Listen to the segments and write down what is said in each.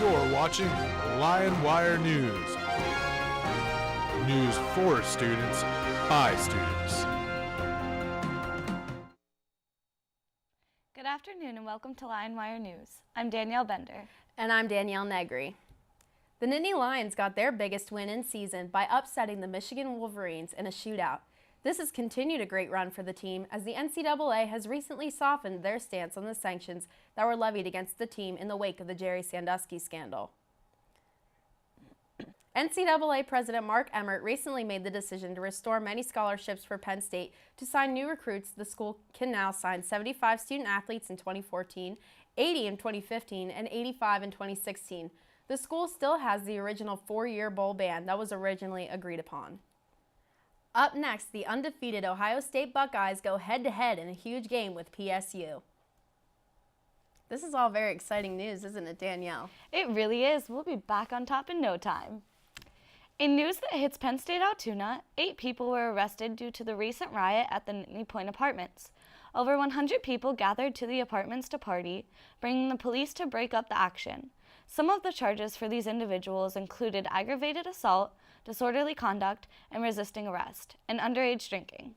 You're watching Lionwire News. News for students, by students. Good afternoon and welcome to Lionwire News. I'm Danielle Bender. And I'm Danielle Negri. The Nittany Lions got their biggest win in season by upsetting the Michigan Wolverines in a shootout. This has continued a great run for the team as the NCAA has recently softened their stance on the sanctions that were levied against the team in the wake of the Jerry Sandusky scandal. NCAA President Mark Emmert recently made the decision to restore many scholarships for Penn State to sign new recruits. The school can now sign 75 student athletes in 2014, 80 in 2015, and 85 in 2016. The school still has the original four-year bowl ban that was originally agreed upon. Up next, the undefeated Ohio State Buckeyes go head-to-head in a huge game with PSU. This is all very exciting news, isn't it, Danielle? It really is. We'll be back on top in no time. In news that hits Penn State Altoona, 8 people were arrested due to the recent riot at the Nittany Point Apartments. Over 100 people gathered to the apartments to party, bringing the police to break up the action. Some of the charges for these individuals included aggravated assault, disorderly conduct, and resisting arrest, and underage drinking.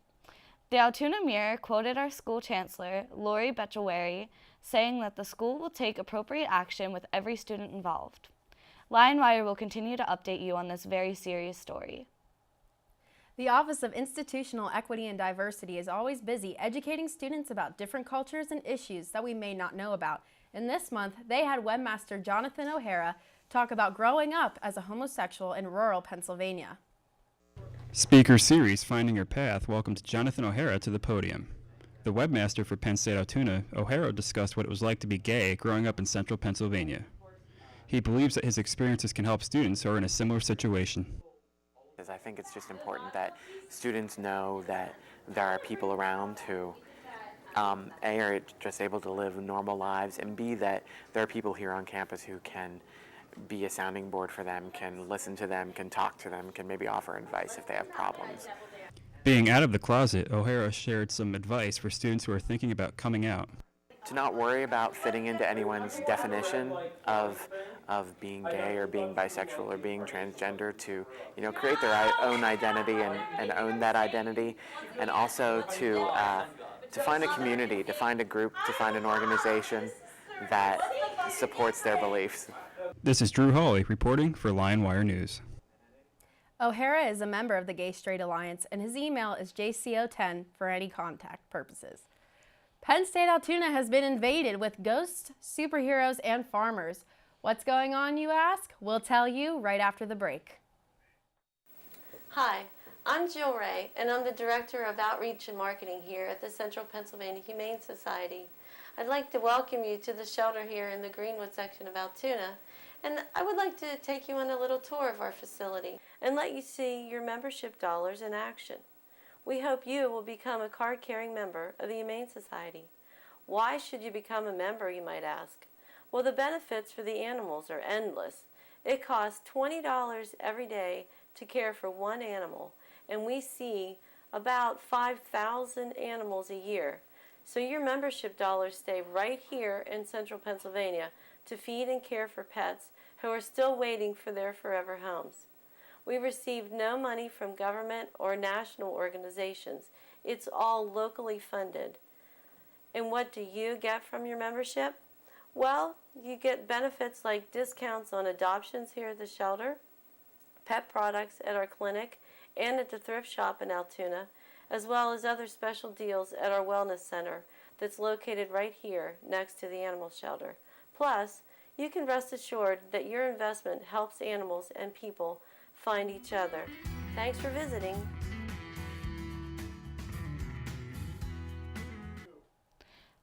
The Altoona Mirror quoted our school chancellor, Lori Bechelwary, saying that the school will take appropriate action with every student involved. Lionwire will continue to update you on this very serious story. The Office of Institutional Equity and Diversity is always busy educating students about different cultures and issues that we may not know about. And this month, they had webmaster Jonathan O'Hara talk about growing up as a homosexual in rural Pennsylvania. Speaker Series Finding Your Path welcomed Jonathan O'Hara to the podium. The webmaster for Penn State Altoona, O'Hara discussed what it was like to be gay growing up in central Pennsylvania. He believes that his experiences can help students who are in a similar situation. I think it's just important that students know that there are people around who A, are just able to live normal lives, and B, that there are people here on campus who can be a sounding board for them, can listen to them, can talk to them, can maybe offer advice if they have problems. Being out of the closet, O'Hara shared some advice for students who are thinking about coming out. To not worry about fitting into anyone's definition of being gay or being bisexual or being transgender, to create their own identity and own that identity, and also to find a community, to find a group, to find an organization that supports their beliefs. This is Drew Hawley reporting for Lionwire News. O'Hara is a member of the Gay Straight Alliance, and his email is jco10 for any contact purposes. Penn State Altoona has been invaded with ghosts, superheroes, and farmers. What's going on, you ask? We'll tell you right after the break. Hi, I'm Jill Ray, and I'm the Director of Outreach and Marketing here at the Central Pennsylvania Humane Society. I'd like to welcome you to the shelter here in the Greenwood section of Altoona, and I would like to take you on a little tour of our facility and let you see your membership dollars in action. We hope you will become a card-carrying member of the Humane Society. Why should you become a member, you might ask? Well, the benefits for the animals are endless. It costs $20 every day to care for one animal, and we see about 5,000 animals a year. So your membership dollars stay right here in central Pennsylvania to feed and care for pets who are still waiting for their forever homes. We receive no money from government or national organizations. It's all locally funded. And what do you get from your membership? Well, you get benefits like discounts on adoptions here at the shelter, pet products at our clinic and at the thrift shop in Altoona, as well as other special deals at our wellness center that's located right here next to the animal shelter. Plus, you can rest assured that your investment helps animals and people find each other. Thanks for visiting.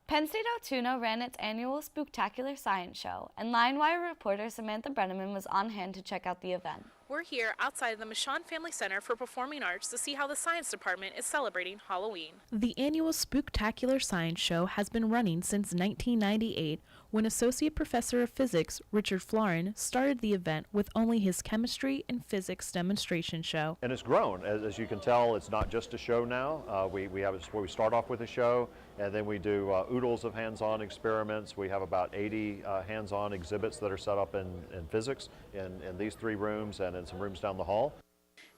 Penn State Altoona ran its annual Spooktacular Science Show, and Lionwire reporter Samantha Brenneman was on hand to check out the event. We're here outside the Michon Family Center for Performing Arts to see how the science department is celebrating Halloween. The annual Spooktacular Science Show has been running since 1998, when Associate Professor of Physics Richard Florin started the event with only his chemistry and physics demonstration show. And it's grown. As you can tell, it's not just a show now. We start off with a show, and then we do oodles of hands-on experiments. We have about 80 hands-on exhibits that are set up in physics in these 3 rooms and in some rooms down the hall.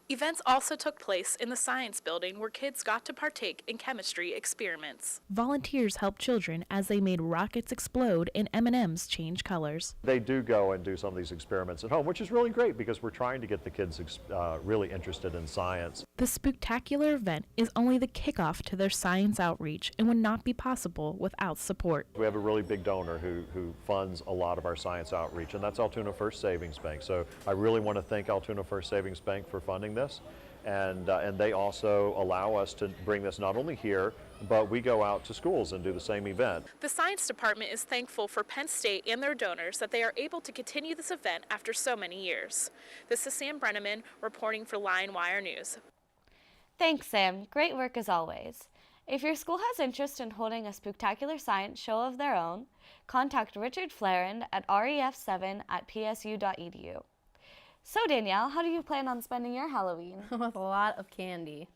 Events also took place in the science building where kids got to partake in chemistry experiments. Volunteers helped children as they made rockets explode and M&Ms change colors. They do go and do some of these experiments at home, which is really great because we're trying to get the kids really interested in science. The Spooktacular event is only the kickoff to their science outreach and would not be possible without support. We have a really big donor who funds a lot of our science outreach, and that's Altoona First Savings Bank. So I really want to thank Altoona First Savings Bank for funding this. And they also allow us to bring this not only here, but we go out to schools and do the same event. The science department is thankful for Penn State and their donors that they are able to continue this event after so many years. This is Sam Brenneman reporting for Lionwire News. Thanks, Sam. Great work as always. If your school has interest in holding a Spooktacular Science Show of their own, contact Richard Flarin at ref7@psu.edu. So Danielle, how do you plan on spending your Halloween? With a lot of candy.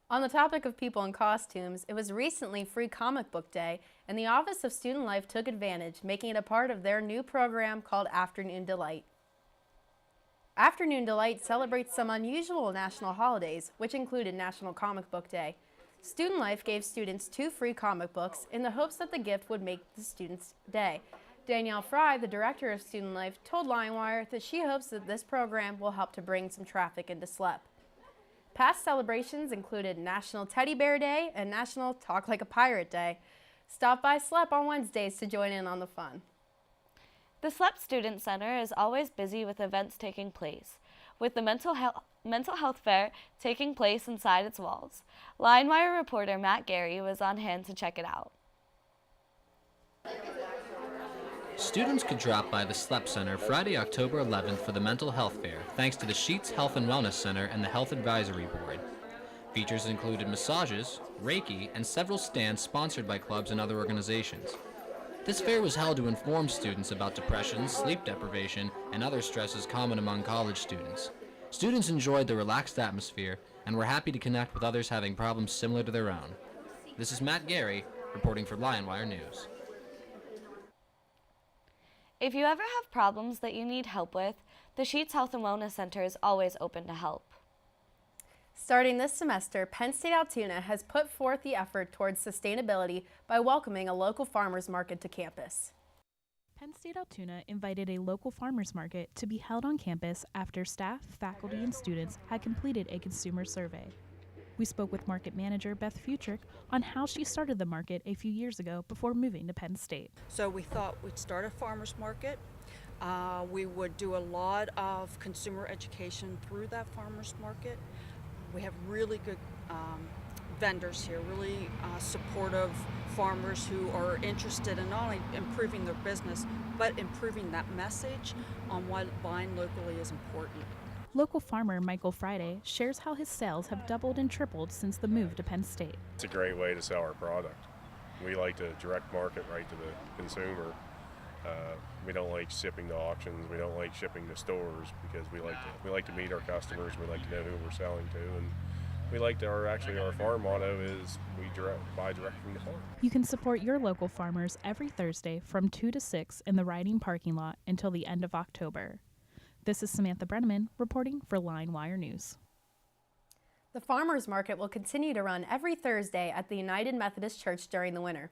On the topic of people in costumes, it was recently Free Comic Book Day, and the Office of Student Life took advantage, making it a part of their new program called Afternoon Delight. Afternoon Delight celebrates some unusual national holidays, which included National Comic Book Day. Student Life gave students 2 free comic books in the hopes that the gift would make the students' day. Danielle Fry, the director of Student Life, told Lionwire that she hopes that this program will help to bring some traffic into SLEP. Past celebrations included National Teddy Bear Day and National Talk Like a Pirate Day. Stop by SLEP on Wednesdays to join in on the fun. The SLEP Student Center is always busy with events taking place, with the mental health fair taking place inside its walls. Lionwire reporter Matt Gary was on hand to check it out. Students could drop by the SLEP Center Friday, October 11th for the Mental Health Fair, thanks to the Sheets Health and Wellness Center and the Health Advisory Board. Features included massages, Reiki, and several stands sponsored by clubs and other organizations. This fair was held to inform students about depression, sleep deprivation, and other stresses common among college students. Students enjoyed the relaxed atmosphere and were happy to connect with others having problems similar to their own. This is Matt Gary, reporting for Lionwire News. If you ever have problems that you need help with, the Sheets Health and Wellness Center is always open to help. Starting this semester, Penn State Altoona has put forth the effort towards sustainability by welcoming a local farmers market to campus. Penn State Altoona invited a local farmers market to be held on campus after staff, faculty, and students had completed a consumer survey. We spoke with market manager Beth Futrick on how she started the market a few years ago before moving to Penn State. So we thought we'd start a farmers market. We would do a lot of consumer education through that farmers market. We have really good vendors here, really supportive farmers who are interested in not only improving their business, but improving that message on why buying locally is important. Local farmer Michael Friday shares how his sales have doubled and tripled since the move to Penn State. It's a great way to sell our product. We like to direct market right to the consumer. We don't like shipping to auctions. We don't like shipping to stores because we like to meet our customers. We like to know who we're selling to, and we like to. Our farm motto is we buy direct from the farm. You can support your local farmers every Thursday from 2 to 6 in the riding parking lot until the end of October. This is Samantha Brenneman reporting for Lionwire News. The farmers market will continue to run every Thursday at the United Methodist Church during the winter.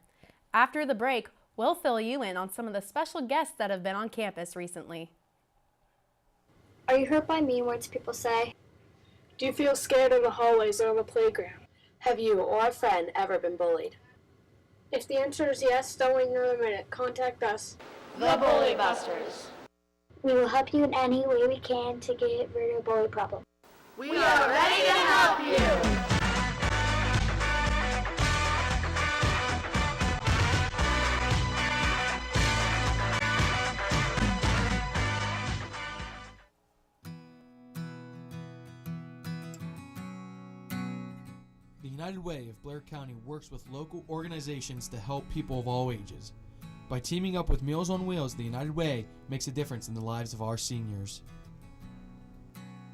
After the break, we'll fill you in on some of the special guests that have been on campus recently. Are you hurt by mean words people say? Do you feel scared in the hallways or on the playground? Have you or a friend ever been bullied? If the answer is yes, don't wait another minute. Contact us, The Bully Busters. We will help you in any way we can to get rid of the bully problem. We are ready to help you. United Way of Blair County works with local organizations to help people of all ages. By teaming up with Meals on Wheels, the United Way makes a difference in the lives of our seniors.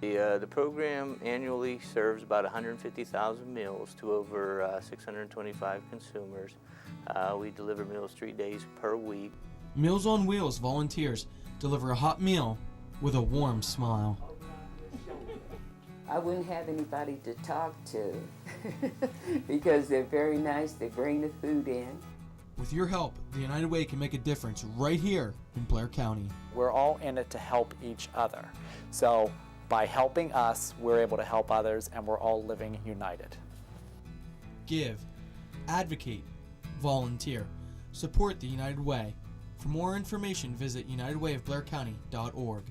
The program annually serves about 150,000 meals to over 625 consumers. We deliver meals 3 days per week. Meals on Wheels volunteers deliver a hot meal with a warm smile. I wouldn't have anybody to talk to because they're very nice. They bring the food in. With your help, the United Way can make a difference right here in Blair County. We're all in it to help each other. So by helping us, we're able to help others, and we're all living united. Give, advocate, volunteer, support the United Way. For more information, visit unitedwayofblaircounty.org.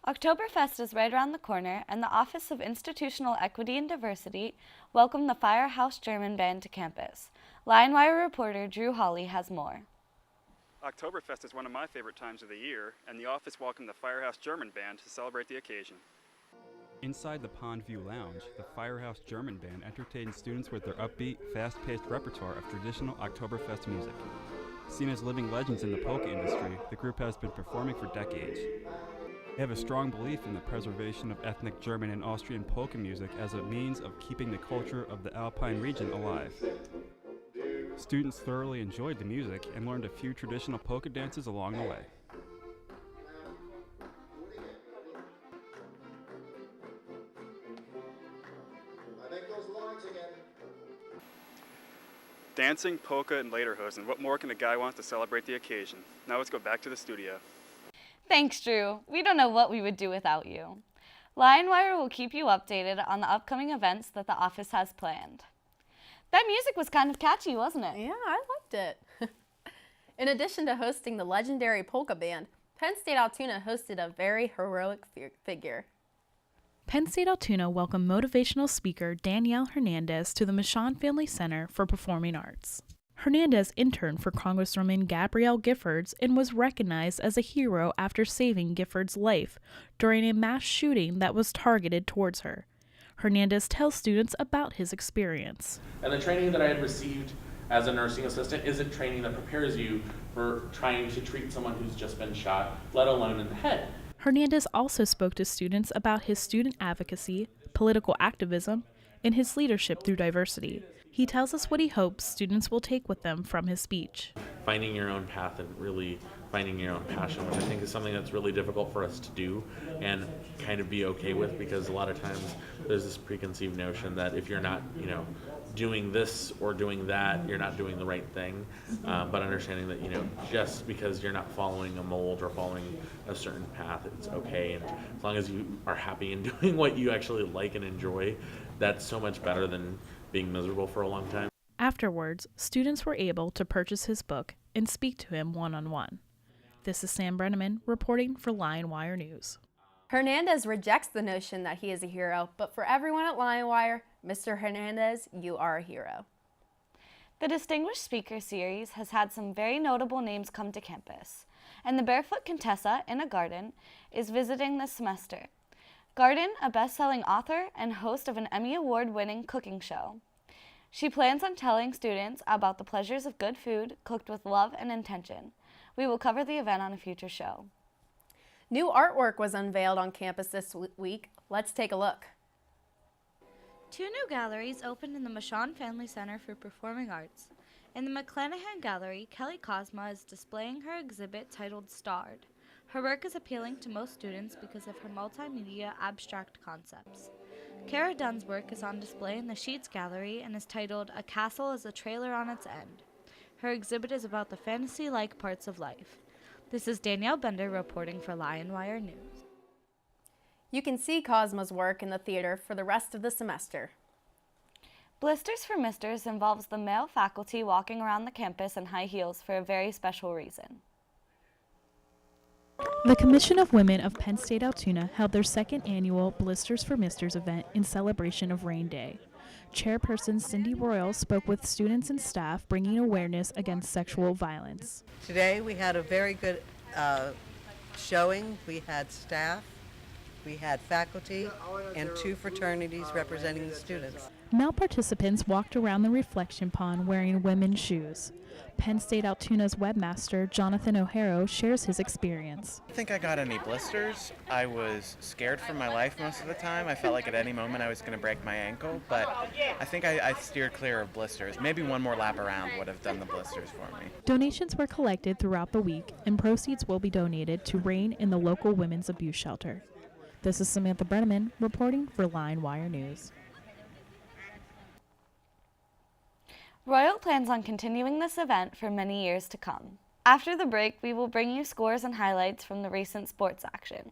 Oktoberfest is right around the corner, and the Office of Institutional Equity and Diversity welcomed the Firehouse German Band to campus. Lionwire reporter Drew Hawley has more. Oktoberfest is one of my favorite times of the year, and the office welcomed the Firehouse German Band to celebrate the occasion. Inside the Pond View Lounge, the Firehouse German Band entertained students with their upbeat, fast-paced repertoire of traditional Oktoberfest music. Seen as living legends in the polka industry, the group has been performing for decades. They have a strong belief in the preservation of ethnic German and Austrian polka music as a means of keeping the culture of the Alpine region alive. Students thoroughly enjoyed the music and learned a few traditional polka dances along the way. Dancing, polka, and lederhosen. What more can a guy want to celebrate the occasion? Now let's go back to the studio. Thanks, Drew. We don't know what we would do without you. Lionwire will keep you updated on the upcoming events that the office has planned. That music was kind of catchy, wasn't it? Yeah, I liked it. In addition to hosting the legendary polka band, Penn State Altoona hosted a very heroic figure. Penn State Altoona welcomed motivational speaker Danielle Hernandez to the Michon Family Center for Performing Arts. Hernandez interned for Congresswoman Gabrielle Giffords and was recognized as a hero after saving Giffords' life during a mass shooting that was targeted towards her. Hernandez tells students about his experience. And the training that I had received as a nursing assistant isn't training that prepares you for trying to treat someone who's just been shot, let alone in the head. Hernandez also spoke to students about his student advocacy, political activism, and his leadership through diversity. He tells us what he hopes students will take with them from his speech. Finding your own path and really finding your own passion, which I think is something that's really difficult for us to do and kind of be okay with, because a lot of times there's this preconceived notion that if you're not, doing this or doing that, you're not doing the right thing. But understanding that, just because you're not following a mold or following a certain path, it's okay. And as long as you are happy in doing what you actually like and enjoy, that's so much better than being miserable for a long time. Afterwards, students were able to purchase his book and speak to him one-on-one. This is Sam Brenneman reporting for Lionwire News. Hernandez rejects the notion that he is a hero, but for everyone at Lionwire, Mr. Hernandez, you are a hero. The Distinguished Speaker Series has had some very notable names come to campus, and the Barefoot Contessa, Inna Garden, is visiting this semester. Garden, a best-selling author and host of an Emmy Award-winning cooking show. She plans on telling students about the pleasures of good food cooked with love and intention. We will cover the event on a future show. New artwork was unveiled on campus this week. Let's take a look. 2 new galleries opened in the Michon Family Center for Performing Arts. In the McClanahan Gallery, Kelly Cosma is displaying her exhibit titled Starred. Her work is appealing to most students because of her multimedia abstract concepts. Cara Dunn's work is on display in the Sheets Gallery and is titled A Castle as a Trailer on Its End. Her exhibit is about the fantasy-like parts of life. This is Danielle Bender reporting for Lionwire News. You can see Cosmo's work in the theater for the rest of the semester. Blisters for Misters involves the male faculty walking around the campus in high heels for a very special reason. The Commission of Women of Penn State Altoona held their second annual Blisters for Misters event in celebration of Rain Day. Chairperson Cindy Royal spoke with students and staff bringing awareness against sexual violence. Today we had a very good showing. We had staff We had faculty and 2 fraternities representing the students. Male participants walked around the reflection pond wearing women's shoes. Penn State Altoona's webmaster, Jonathan O'Hara, shares his experience. I don't think I got any blisters. I was scared for my life most of the time. I felt like at any moment I was going to break my ankle, but I think I steered clear of blisters. Maybe one more lap around would have done the blisters for me. Donations were collected throughout the week, and proceeds will be donated to RAIN in the local women's abuse shelter. This is Samantha Brenneman reporting for Lionwire News. Royal plans on continuing this event for many years to come. After the break, we will bring you scores and highlights from the recent sports action.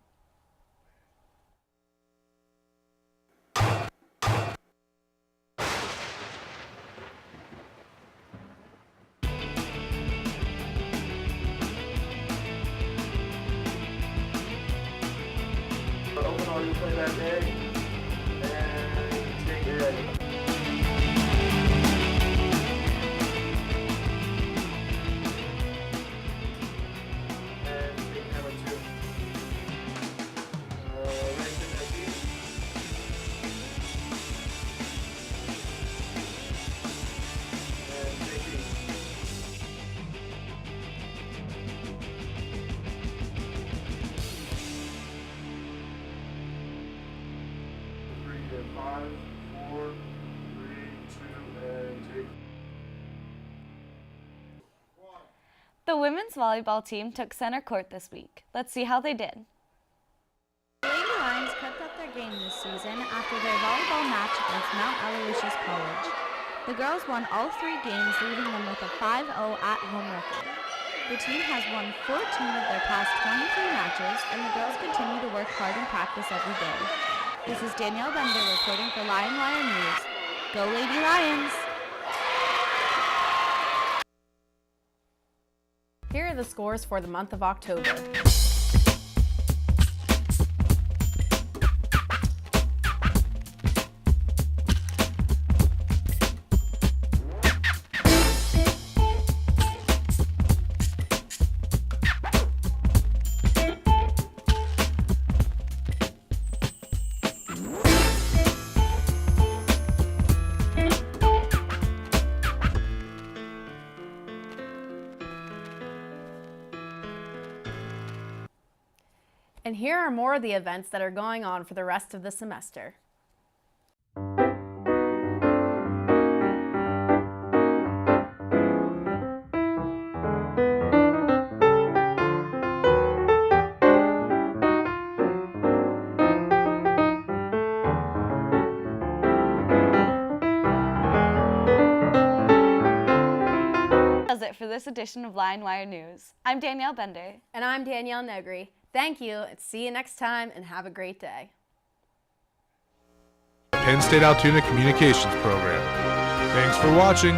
Open on you play that day, and take it ready. The women's volleyball team took center court this week. Let's see how they did. The Lady Lions kept up their game this season after their volleyball match against Mount Aloysius College. The girls won all 3 games, leaving them with a 5-0 at-home record. The team has won 14 of their past 23 matches, and the girls continue to work hard in practice every day. This is Danielle Bender reporting for Lionwire News. Go Lady Lions! Here are the scores for the month of October. And here are more of the events that are going on for the rest of the semester. That's it for this edition of Lionwire News. I'm Danielle Bender. And I'm Danielle Negri. Thank you, and see you next time, and have a great day. Penn State Altoona Communications Program. Thanks for watching.